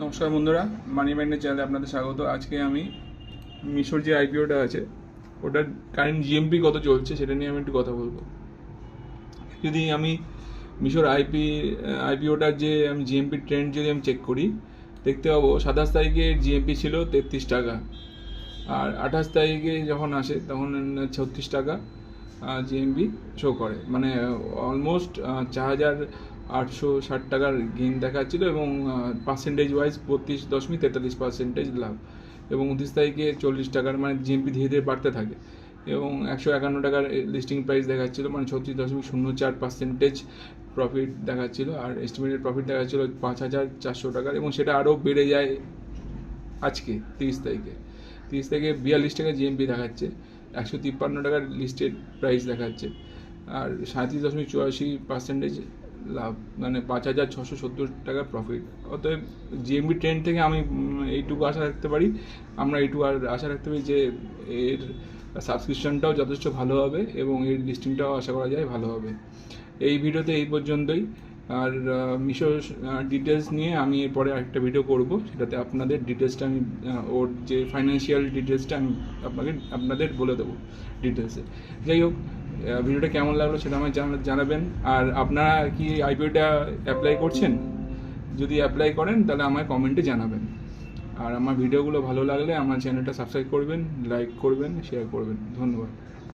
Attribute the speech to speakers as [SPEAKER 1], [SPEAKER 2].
[SPEAKER 1] নমস্কার বন্ধুরা, মানি মাইন্ডের চ্যানেলে আপনাদের স্বাগত। আজকে আমি মিশোর যে আইপিওটা আছে ওটার কারেন্ট জিএমপি কত চলছে সেটা নিয়ে আমি একটু কথা বলবো। যদি আমি মিশোর আইপিওটার যে আমি জিএমপি ট্রেন্ড যদি আমি চেক করি, দেখতে পাবো 27 তারিখে জিএমপি ছিল 33 টাকা, আর 28 তারিখে যখন আসে তখন 36 টাকা জিএমপি শো করে, মানে অলমোস্ট 4,860 টাকার গেইন দেখাচ্ছিল এবং পার্সেন্টেজ ওয়াইজ 32.43% লাভ। এবং 29 তারিখে 40 টাকার, মানে জিএমপি ধীরে ধীরে বাড়তে থাকে এবং 151 টাকার লিস্টিং প্রাইস দেখাচ্ছিল, মানে 36.04% প্রফিট দেখাচ্ছিল। আর এস্টিমেটেড প্রফিট দেখাচ্ছিল 5,400 টাকার, এবং সেটা আরও বেড়ে যায় আজকে 30 তারিখে 42 টাকা জিএমপি দেখাচ্ছে, 153 টাকার লিস্টেড প্রাইস দেখাচ্ছে, আর 37.84% লাভ, মানে 5,670 টাকার প্রফিট। অতএব জিএমবি ট্রেন্ড থেকে আমি এইটুকু আশা রাখতে পারি, আমরা এইটুকু আর আশা রাখতে পারি যে এর সাবস্ক্রিপশনটাও যথেষ্ট ভালো হবে এবং এর লিস্টিংটাও আশা করা যায় ভালো হবে। এই ভিডিওতে এই পর্যন্তই। আর মিশো ডিটেলস নিয়ে আমি এরপরে আরেকটা ভিডিও করব, সেটাতে আপনাদের ডিটেলসটা আমি ওর যে ফাইন্যান্সিয়াল ডিটেলসটা আমি আপনাদের বলে দেবো ডিটেলসে। যাই হোক, ভিডিওটা কেমন লাগলো সেটা আমায় জানাবেন। আর আপনারা কি আইপিওটা অ্যাপ্লাই করছেন? যদি অ্যাপ্লাই করেন তাহলে আমায় কমেন্টে জানাবেন। আর আমার ভিডিওগুলো ভালো লাগলে আমার চ্যানেলটা সাবস্ক্রাইব করবেন, লাইক করবেন, শেয়ার করবেন। ধন্যবাদ।